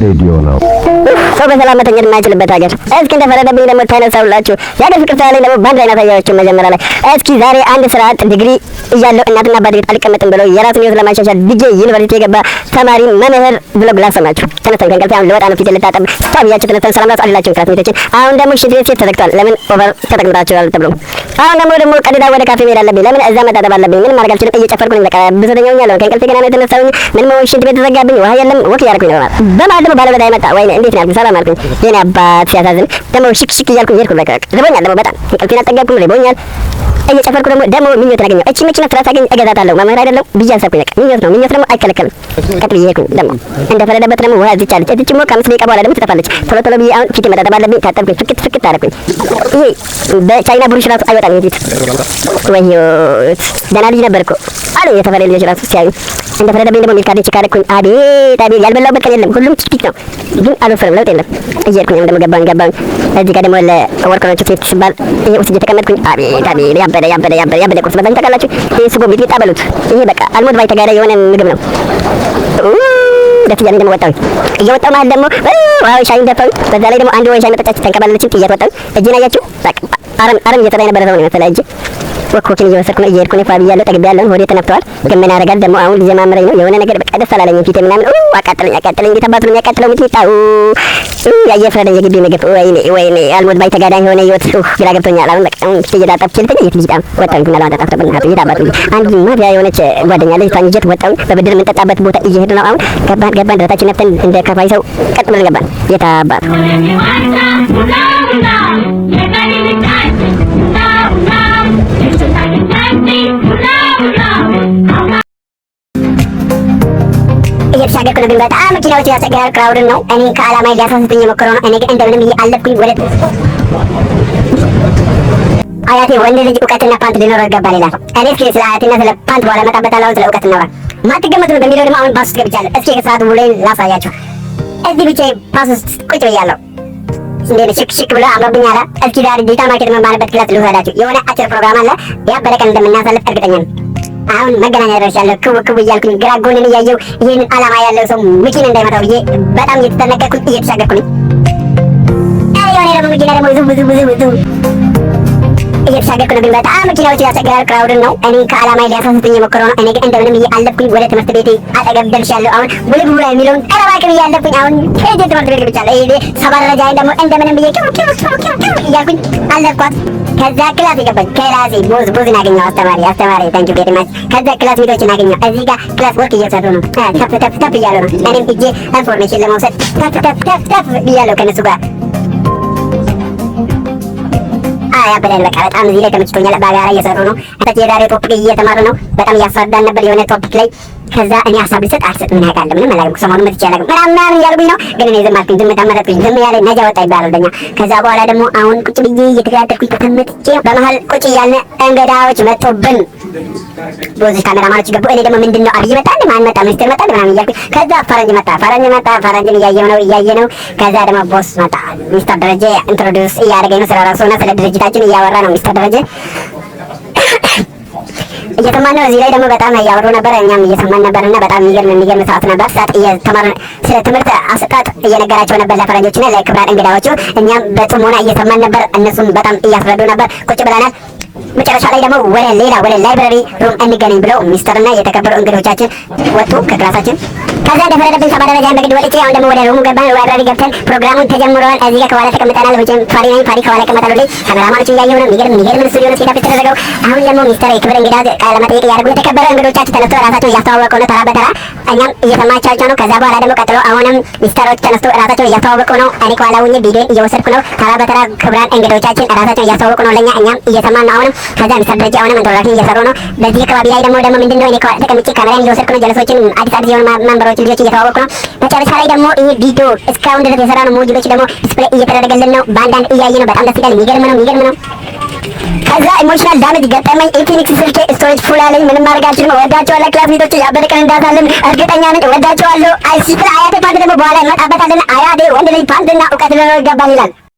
ሬዲዮ ነው። ሰው በሰላም መተኛት የማይችልበት ሀገር። እስኪ እንደፈረደብኝ ደግሞ ተነሳውላችሁ የሀገር ፍቅር ሳለኝ ደግሞ ባንድ አይነት አያችሁ መጀመሪያ ላይ እስኪ ዛሬ አንድ ስርዓት ዲግሪ እያለው እናትና አባቴ ቤት አልቀመጥም ብለው የራሱን ህይወት ለማሻሻል ዲጄ ዩኒቨርሲቲ የገባ ተማሪ መምህር ብሎ ግላስ ሰማችሁ። ተነስተን ከእንቅልፌ አሁን ልወጣ ነው። ፊት ልታጠብ ስታብያችሁ ተነስተን ሰላም ራሱ አላችሁ ክላስ ሜቶችን። አሁን ደግሞ ሽንት ቤት ሴት ተዘግቷል። ለምን ኦቨር ተጠቅምታችኋል ተብሎ አሁን ደግሞ ቀድዳ ወደ ካፌ መሄድ አለብኝ። ለምን እዛ መታጠብ አለብኝ። ምንም ማድረግ አልችልም። እየጨፈርኩኝ በቃ ብሶተኛ ሆኛለሁ። ከእንቅልፌ ገና ነው የተነሳሁኝ። ምንም ሽንት ቤት ተዘጋብኝ። ውሃ የለም። ወክ እያደረኩኝ ነው ማለት በማለት ደግሞ ባለበዳ ይመጣ ወይኔ እንዴት ነው ያልኩኝ። ሰላም አልኩኝ። የኔ አባት ሲያሳዝን ደግሞ ሽክ እያልኩኝ ሄድኩ። በቃ ርቦኛል ደግሞ በጣም እንቅልፌን አልጠገብኩም። ርቦኛል እየጨፈርኩ ደግሞ ምኞት አገኘሁ። እቺ መኪና ስራ ሳገኝ እገዛታለሁ። መምህር አይደለም ብዬ አሰብኩኝ። በቃ ምኞት ነው። ምኞት ደግሞ አይከለከልም። ቀጥ ብዬ ሄድኩኝ። ደግሞ እንደፈረደበት ደግሞ ውሃ እዚች አለች። እዚች ሞ ከ5 ደቂቃ በኋላ ደግሞ ትጠፋለች። ቶሎ ብዬ አሁን ፊቴ መታጠብ አለብኝ። ታጠብኩኝ። ፍክት አደረኩኝ። ይሄ በቻይና ብሩሽ ራሱ አይወጣም። የፊት ወይዮት ደህና ልጅ ነበር እኮ አሉ የተፈረ ልጆች ራሱ ሲያዩ። እንደፈረደብኝ ደግሞ ሚልክ አለች ካረኩኝ። አቤት ያልበላሁበት ቀን የለም። ሁሉም ቲክቲክ ነው። ግን አልወፍርም። ለውጥ የለም። እየሄድኩኝ ደግሞ ገባኝ። እዚህ ጋር ደግሞ ለወርከሮቹ ሴት ሲባል ይሄ ውስጥ እየተቀመጥኩኝ አቤት ያበደ ቁርስ በዛኝ ታውቃላችሁ። ይሄ ስጎ ሚጥሚጣ በሉት። ይሄ በቃ አልሞት ባይ ተጋዳ የሆነ ምግብ ነው። ደስ እያለኝ ደግሞ ወጣሁኝ። እየወጣሁ ማለት ደግሞ ዋው ሻይ እንደፋሁኝ። በዛ ላይ ደግሞ አንድ ወይ ሻይ መጠጣች ተንከባለለችኝ። ጥያት ወጣሁኝ። እጄን አያችሁ በቃ አረም እየተባይ ነበር ሰው ነው መሰለኝ። እጄ ወኮኪን እየወሰድኩ ነው። እየሄድኩ ነው። ፋብያለሁ ጠግቤያለሁ። ሆዴ ተነፍተዋል። ግን ምን ያደርጋል ደግሞ አሁን ሊዘማምረኝ ነው የሆነ ነገር በቃ ደስ አላለኝም። ፊቴ ምናምን አቃጠለኝ። እንዴት አባቱ ነው የሚያቃጥለው? ሚጥሚጣ ያየፈረደኝ የግቢ ምግብ ወይኔ አልሞት ባይ ተጋዳኝ የሆነ ህይወት ግራ ገብቶኛል። አሁን በቃ ፊቴ እየዳጠብኩ ልተኛ የት ልጅ ወጣሁኝ። ግን አላንተ ታፍተብና የት አባቱ አንድ ማፊያ የሆነች ጓደኛ ልጅ ታንጀት ወጣሁኝ። በብድር የምንጠጣበት ቦታ እየሄድን ነው። አሁን ገባን ደረታችን ነፍተን እንደ ከፋይ ሰው ቀጥ ብለን ገባን። የት አባቱ እየተሻገርኩ ነው። ግን በጣም መኪናዎች ያስቸግራል። ክራውድን ነው። እኔ ከዓላማዬ ሊያሳስተኝ የሞከረው ነው። እኔ ግን እንደምንም አለፍኩኝ። ወደ አያቴ ወንድ ልጅ እውቀትና ፓንት ሊኖረው ይገባል ይላል። እኔ እስኪ ስለ አያቴና ስለ ፓንት በኋላ እመጣበታለሁ። ስለ እውቀት እናወራ። ማትገመቱ ነው በሚለው ደግሞ አሁን ባስ ውስጥ ገብቻለሁ። እስኪ ከሰዓቱ ውሎዬን ላሳያችሁ። እዚህ ብቻዬን ባስ ውስጥ ቁጭ ብያለሁ። እንዴት ሽክ ብሎ አምሮብኛል። እስኪ ዛሬ ዲጂታል ማርኬት መማርበት ክላስ ልውሰዳችሁ። የሆነ አጭር ፕሮግራም አለ። ያበደ ቀን እንደምናሳልፍ እርግጠኛ ነኝ። አሁን መገናኛ ደርሻለሁ። ክው እያልኩኝ ግራ ጎንን እያየሁ ይህንን ዓላማ ያለው ሰው መኪና እንዳይመጣው ብዬ በጣም እየተጠነቀቅኩኝ እየተሻገርኩኝ የሆነ ደግሞ መኪና ደግሞ ብዙ እየተሻገርኩ ነው። ግን በጣም መኪናዎች ያስቸግራል። ክራውድን ነው። እኔ ከዓላማዬ ሊያሳስተኝ የሞከረው ነው። እኔ ግን እንደምንም አለፍኩኝ። ወደ ትምህርት ቤቴ አጠገብ ደርሻለሁ። አሁን ቡልቡላ የሚለውን ቀረባቅብ እያለፍኩኝ አሁን ሄጄ ትምህርት ቤት ገብቻለሁ። ይሄ ሰባ ደረጃዬን ደግሞ እንደምንም ብዬ እያልኩኝ አለፍኳት። ከዛ ክላስ የገባኝ ክላሴ ቦዝን አገኘሁ። አስተማሪ ታንኪ ቬሪ ማች። ከዛ ክላስ ሜቶችን አገኘሁ። እዚህ ጋር ክላስ ወርክ እየሰሩ ነው። ተፍ እያሉ ነው። እኔም ሂጄ ኢንፎርሜሽን ለመውሰድ ተፍ ብያለሁ ከነሱ ጋር። ያበላል በቃ በጣም እዚህ ላይ ተመችቶኛል። በጋራ እየሰሩ ነው። የዛሬ ቶፒክ እየተማሩ ነው። በጣም እያስረዳን ነበር የሆነ ቶፒክ ላይ። ከዛ እኔ ሀሳብ ልሰጥ አልሰጥ ምን ያውቃል ምንም አላውቅም። ሰሞኑን መጥቼ አላውቅም ምናምን እያሉኝ ነው። ግን እኔ ዝም አልኩኝ። ዝም ተመረጥኩኝ። ዝም ያለ ነጃ ወጣ ይባላል በእኛ። ከዛ በኋላ ደግሞ አሁን ቁጭ ብዬ እየተከታተልኩኝ ተመጥቼ በመሀል ቁጭ እያልን እንግዳዎች መጥቶብን ብዙ ካሜራማኖች ገቡ። እኔ ደግሞ ምንድነው አብይ መጣ ማን መጣ ሚኒስትር መጣ ምናምን እያልኩኝ ከዛ ፈረንጅ መጣ። ፈረንጅን እያየ ነው። ከዛ ደግሞ ቦስ መጣ። ሚስተር ደረጀ ኢንትሮዲውስ እያደረገኝ ነው። ስለ ራሱና ስለ ድርጅታችን እያወራ ነው ሚስተር ደረጀ እየሰማን ነው። እዚህ ላይ ደግሞ በጣም እያወሩ ነበር። እኛም እየሰማን ነበርና በጣም የሚገርም ሰዓት ነበር። ሰዓት እየተማርን ስለ ትምህርት አሰጣጥ እየነገራቸው ነበር ለፈረንጆችና ለክብራን እንግዳዎቹ። እኛም በጥሞና እየሰማን ነበር። እነሱም በጣም እያስረዱ ነበር። ቁጭ ብለናል። መጨረሻ ላይ ደግሞ ወደ ላይብራሪ ሩም እንገናኝ ብለው ሚስተርና የተከበሩ እንግዶቻችን ወጡ ከክላሳችን። ከዛ እንደፈረደብን ሰባ ደረጃ በግድ ወጥቼ አሁን ደግሞ ወደ ሩሙ ገባን። ላይብራሪ ገብተን ፕሮግራሙን ተጀምሯል። እዚህ ጋር ከኋላ ተቀምጠናል። ወይም ፋሪ ከኋላ ይቀመጣሉ። ካሜራማኖች እያየሁ ነው። የሚገርም ስቱዲዮ ነው ሴታፕ የተደረገው። አሁን ደግሞ ሚስተር የክብር እንግዳ ቃለ መጠይቅ እያደረጉ የተከበሩ እንግዶቻችን ተነስተው ራሳቸው እያስተዋወቁ ነው ተራ በተራ። እኛም እየሰማቻቸው ነው። ከዛ በኋላ ደግሞ ቀጥሎ አሁንም ሚስተሮች ተነስተው ራሳቸው እያስተዋወቁ ነው። እኔ ከኋላ ሁኜ ቪዲዮን እየወሰድኩ ነው። ተራ በተራ ክብራን እንግዶቻችን ራሳቸው እያስተዋወቁ ነው ለኛ። እኛም እየሰማን ነው አሁንም። ከዛ ሚስተር ደረጃ አሁንም ኢንትሮዳክሽን እየሰሩ ነው። በዚህ አካባቢ ላይ ደግሞ ምንድነው እኔ ተቀምጬ ካሜራን እየወሰድኩ ነው። ጀለሶችን አዲስ የሆኑ መንበሮች ልጆች እየተዋወቁ ነው። መጨረሻ ላይ ደግሞ ይሄ ቪዲዮ እስካሁን ድረስ የሰራነው ሞጁሎች ደግሞ ዲስፕሌይ እየተደረገልን ነው። በአንዳንድ እያየ ነው። በጣም ደስ ይላል። የሚገርም ነው። ከዛ ኢሞሽናል ዳሜጅ ገጠመኝ። ኢንፊኒክስ ስልኬ ስቶሬጅ ፉል አለኝ። ምንም ማድረግ አልችልም። እወዳቸዋለሁ። ክላስ ሜቶቼ ያበደ ቀን እንዳሳልም እርግጠኛ ነኝ። እወዳቸዋለሁ። አይሲፕል አያቴ ፓንት ደግሞ በኋላ እንመጣበታለን። አያቴ ወንድ ልጅ ፓንትና እውቀት ሊኖረው ይገባል ይላል።